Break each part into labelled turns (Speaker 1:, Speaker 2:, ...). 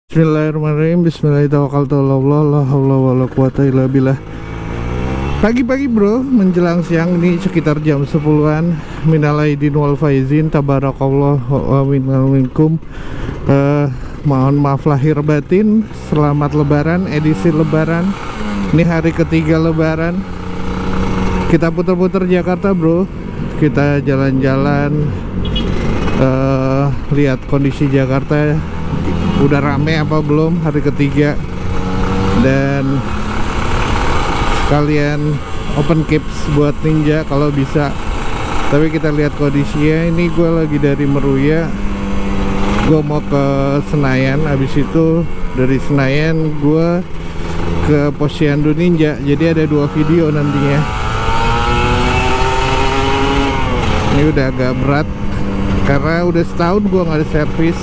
Speaker 1: Bismillahirrahmanirrahim. Bismillahirrahmanirrahim. Pagi-pagi bro, menjelang siang ini sekitar jam 10-an. Minal aidin wal faizin, tabarakallah wa minkum. Mohon maaf lahir batin. Selamat lebaran, edisi lebaran. Ini hari ketiga lebaran. Kita putar-putar Jakarta bro. Kita jalan-jalan, lihat kondisi Jakarta. Udah rame apa belum hari ketiga, dan sekalian open caps buat ninja kalau bisa. Tapi kita lihat kondisinya. Ini gue lagi dari Meruya, gue mau ke Senayan. Habis itu dari Senayan gue ke Posyandu Ninja. Jadi ada 2 video nantinya. Ini udah agak berat karena udah setahun gue nggak ada servis.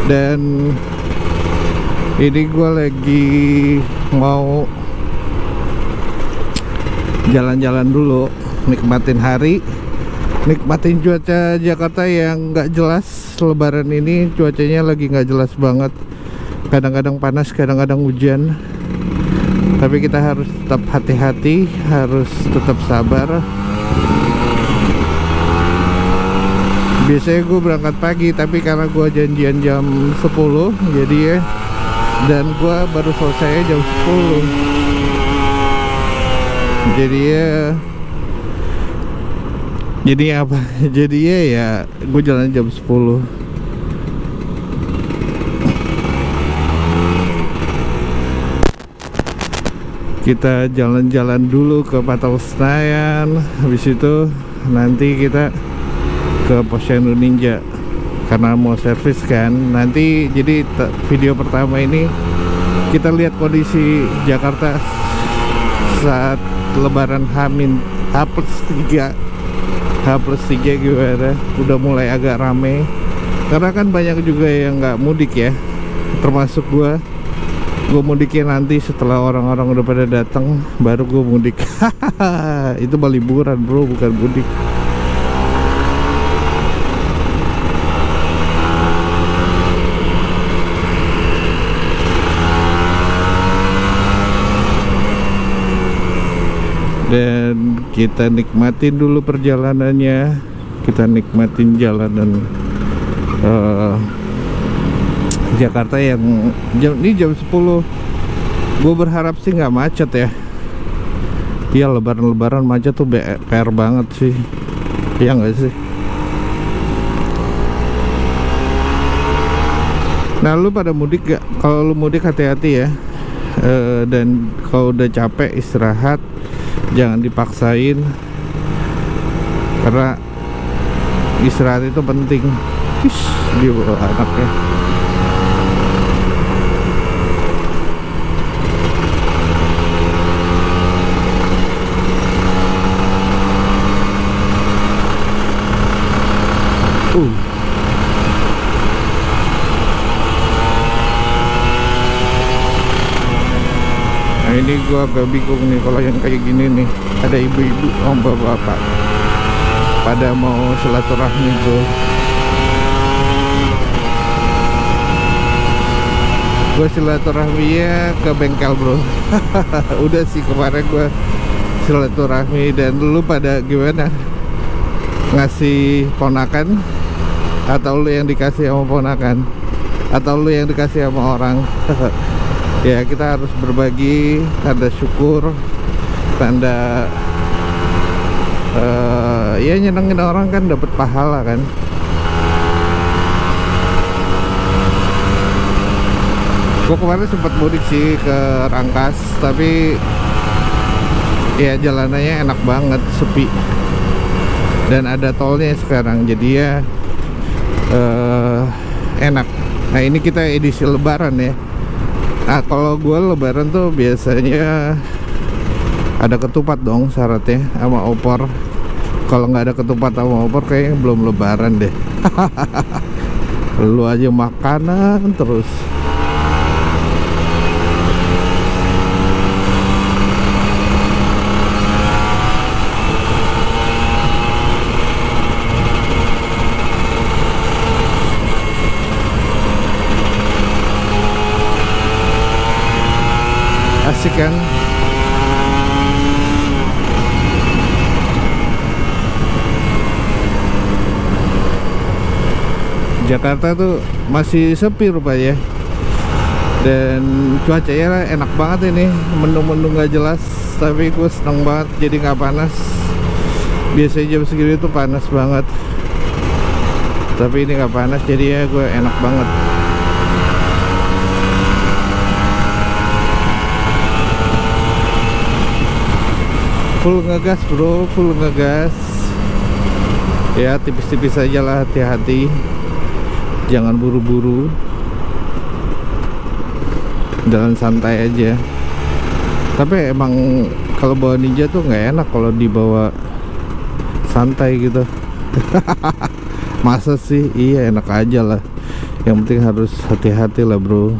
Speaker 1: Dan ini gue lagi mau jalan-jalan dulu, nikmatin hari, nikmatin cuaca Jakarta yang nggak jelas. Lebaran ini cuacanya lagi nggak jelas banget, kadang-kadang panas, kadang-kadang hujan. Tapi kita harus tetap hati-hati, harus tetap sabar. Biasanya gue berangkat pagi, tapi karena gue janjian jam 10, jadi ya, dan gue baru selesai jam 10. Jadi apa? Jadi ya gue jalan jam 10. Kita jalan-jalan dulu ke Patel Senayan. Habis itu nanti kita ke Posyandu Ninja karena mau servis kan. Nanti jadi video pertama ini kita lihat kondisi Jakarta saat Lebaran H+3 gimana. Udah mulai agak rame karena kan banyak juga yang nggak mudik ya, termasuk gue mudiknya nanti setelah orang-orang udah pada datang baru gue mudik. Itu mah liburan bro, bukan mudik. Dan kita nikmatin dulu perjalanannya. Kita nikmatin jalanan Jakarta yang ini jam 10. Gue berharap sih nggak macet ya. Iya, lebaran macet tuh PR banget sih. Iya nggak sih? Nah, lu pada mudik gak? Kalau lu mudik hati-hati ya. Dan kalau udah capek istirahat, jangan dipaksain, karena istirahat itu penting. Dia bawa anaknya. Nah, ini gua agak bingung nih kalau yang kayak gini nih. Ada ibu-ibu, bapak-bapak pada mau silaturahmi bro. Gue silaturahminya ke bengkel bro. Udah sih kemarin gue silaturahmi. Dan lu pada gimana? Ngasih ponakan? Atau lu yang dikasih sama ponakan? Atau lu yang dikasih sama orang? Ya, kita harus berbagi, tanda syukur, tanda ya nyenengin orang kan, dapat pahala kan. Gue kemarin sempat mudik sih ke Rangkas, tapi ya jalanannya enak banget, sepi, dan ada tolnya sekarang, jadi ya enak. Nah, ini kita edisi lebaran ya. Nah, kalau gue lebaran tuh biasanya ada ketupat dong syaratnya sama opor. Kalau nggak ada ketupat sama opor kayaknya belum lebaran deh. Lu aja makanan terus. asik kan. Jakarta tuh masih sepi rupanya, dan cuacanya enak banget ini, mendung-mendung gak jelas, tapi gue seneng banget jadi nggak panas. Biasanya jam segini tuh panas banget, tapi ini nggak panas, jadi ya gue enak banget. Full ngegas bro, full ngegas. Ya tipis-tipis aja lah, hati-hati, jangan buru-buru, jalan santai aja. Tapi emang kalau bawa Ninja tuh nggak enak kalau dibawa santai gitu. Masa sih? Iya, enak aja lah, yang penting harus hati-hati lah bro.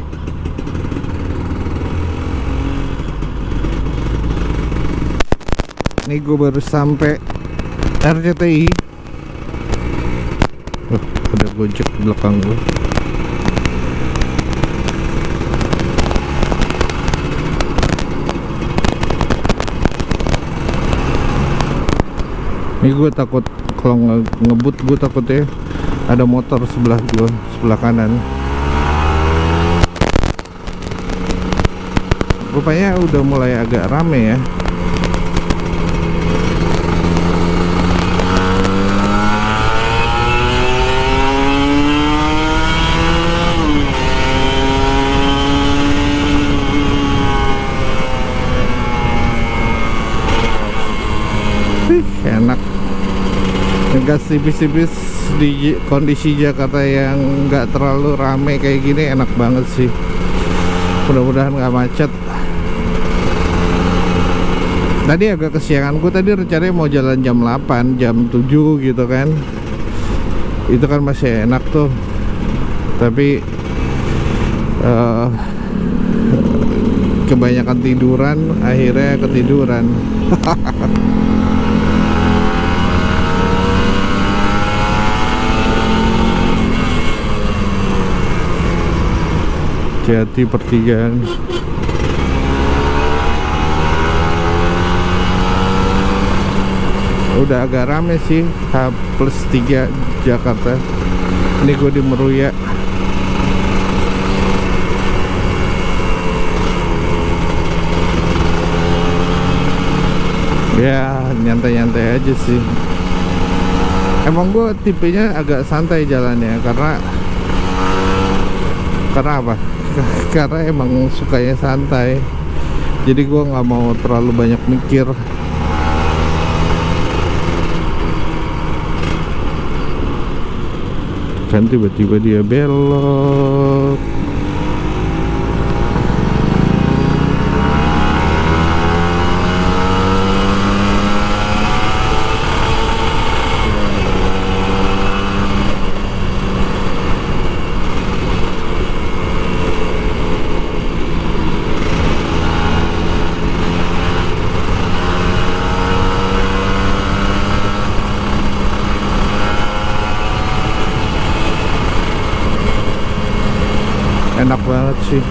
Speaker 1: Ini gue baru sampai RCTI. Ada Gojek di belakang gue. Ini gue takut kalau ngebut, gue takutnya ada motor sebelah gue, sebelah kanan. Rupanya udah mulai agak rame ya. Enak ngegas tipis-tipis di kondisi Jakarta yang nggak terlalu rame kayak gini, enak banget sih. Mudah-mudahan nggak macet. Tadi agak kesiangan, gue tadi rencananya mau jalan jam 8, jam 7 gitu kan. Itu kan masih enak tuh, tapi kebanyakan tiduran, akhirnya ketiduran. Hati-hati pertigaan. Udah agak rame sih, H+3 Jakarta. Ini gue di Meruya. Ya nyantai-nyantai aja sih. Emang gue tipenya agak santai jalannya, karena apa? Karena emang sukanya santai, jadi gue nggak mau terlalu banyak mikir. Kan tiba-tiba dia belok. Enak banget sih,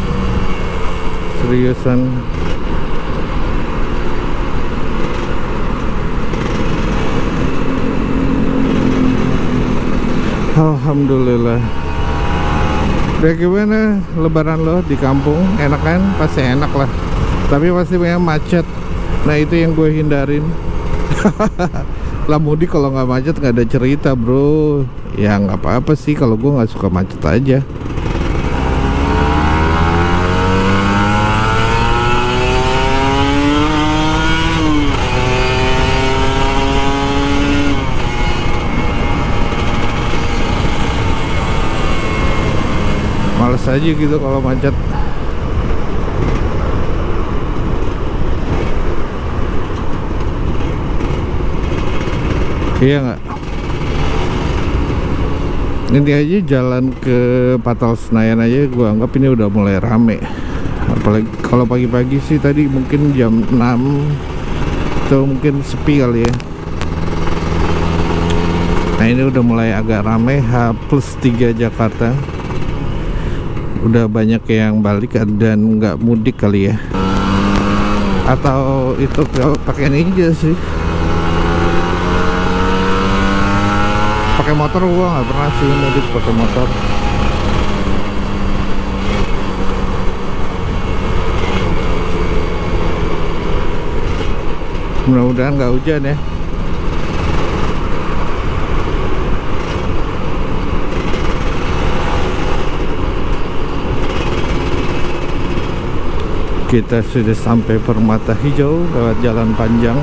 Speaker 1: seriusan. Alhamdulillah. Udah gimana lebaran lo di kampung? Enak kan? Pasti enak lah, tapi pasti banyak macet. Nah itu yang gue hindarin. Lah mudik kalau nggak macet nggak ada cerita bro. Ya nggak apa-apa sih, kalau gue nggak suka macet aja. Males aja gitu kalau macet. Iya nggak? Ini aja jalan ke Patal Senayan aja gua anggap ini udah mulai rame. Apalagi kalau pagi-pagi sih, tadi mungkin jam 6 atau mungkin sepi kali ya. Nah ini udah mulai agak rame, H+3 Jakarta. Udah banyak yang balik dan nggak mudik kali ya. atau itu pakai ninja sih. Pakai motor gua nggak pernah sih mudik pakai motor. Mudah-mudahan nggak hujan ya. Kita sudah sampai Permata Hijau lewat jalan panjang.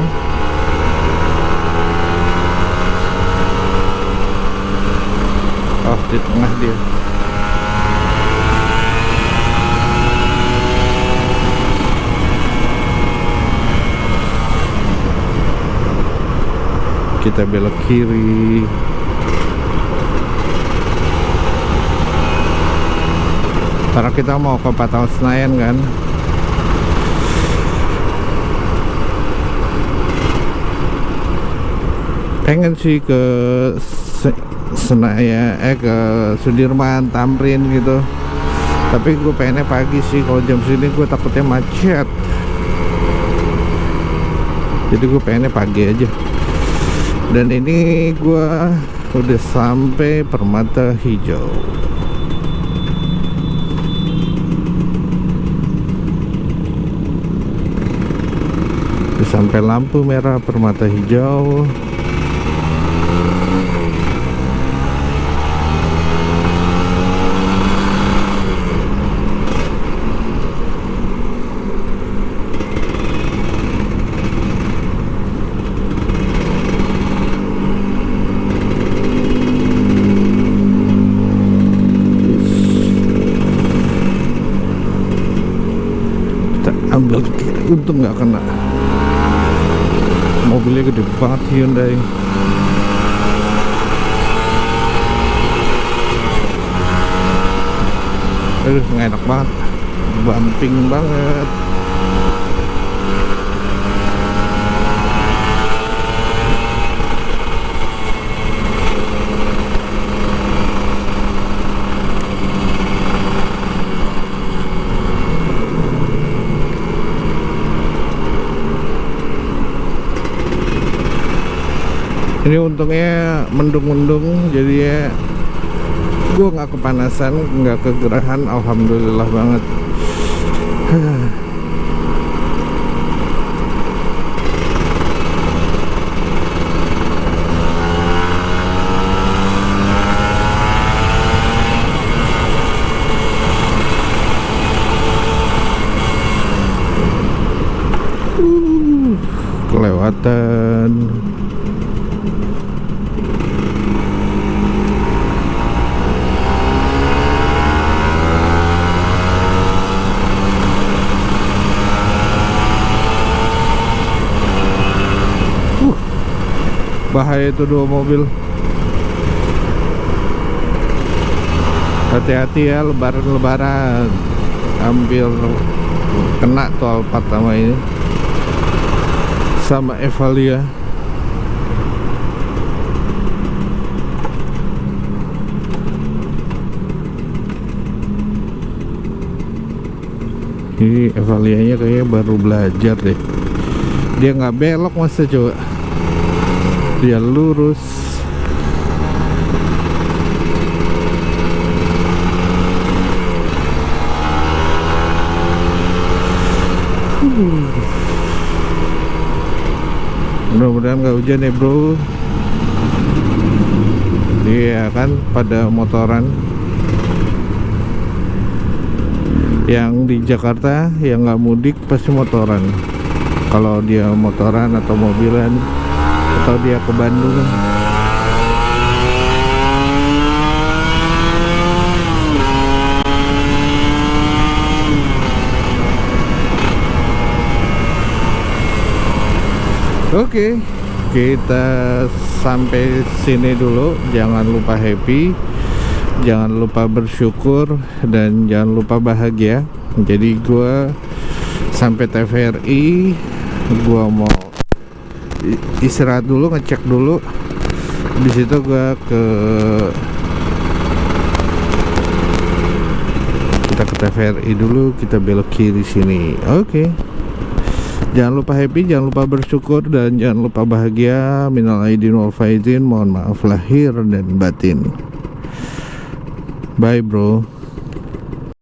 Speaker 1: Oh, di tengah dia. Kita belok kiri. Karena kita mau ke Patung Senayan kan. Pengen sih ke Senayan, ke Sudirman, Tamrin gitu. Tapi gue pengennya pagi sih. Kalau jam sini gue takutnya macet. Jadi gue pengennya pagi aja. Dan ini gue udah sampai Permata Hijau. Udah sampai lampu merah Permata Hijau. Ambil kiri, untung nggak kena. Mobilnya gede banget Hyundai. Aduh, nggak enak banget, bumping banget. Ini untungnya mendung-mendung, jadi ya gue nggak kepanasan, nggak kegerahan, alhamdulillah banget. Kelewatan. Bahaya itu dua mobil. Hati-hati ya, lebaran-lebaran hampir kena tuh Alphard sama ini, sama Evalia. Ini Evalianya kayaknya baru belajar deh. Dia nggak belok masa coba, dia lurus. Mudah-mudahan nggak hujan ya bro. Iya kan, pada motoran. Yang di Jakarta yang nggak mudik pasti motoran. Kalau dia motoran atau mobilan, atau dia ke Bandung. Oke, kita sampai sini dulu. Jangan lupa happy, jangan lupa bersyukur, dan jangan lupa bahagia. Jadi gua sampai TVRI, gua mau istirahat dulu, ngecek dulu. Di situ gua kita ke TVRI dulu, kita belok kiri sini. Oke. Jangan lupa happy, jangan lupa bersyukur, dan jangan lupa bahagia. Minal aidin wal faizin, mohon maaf lahir dan batin. Bye bro.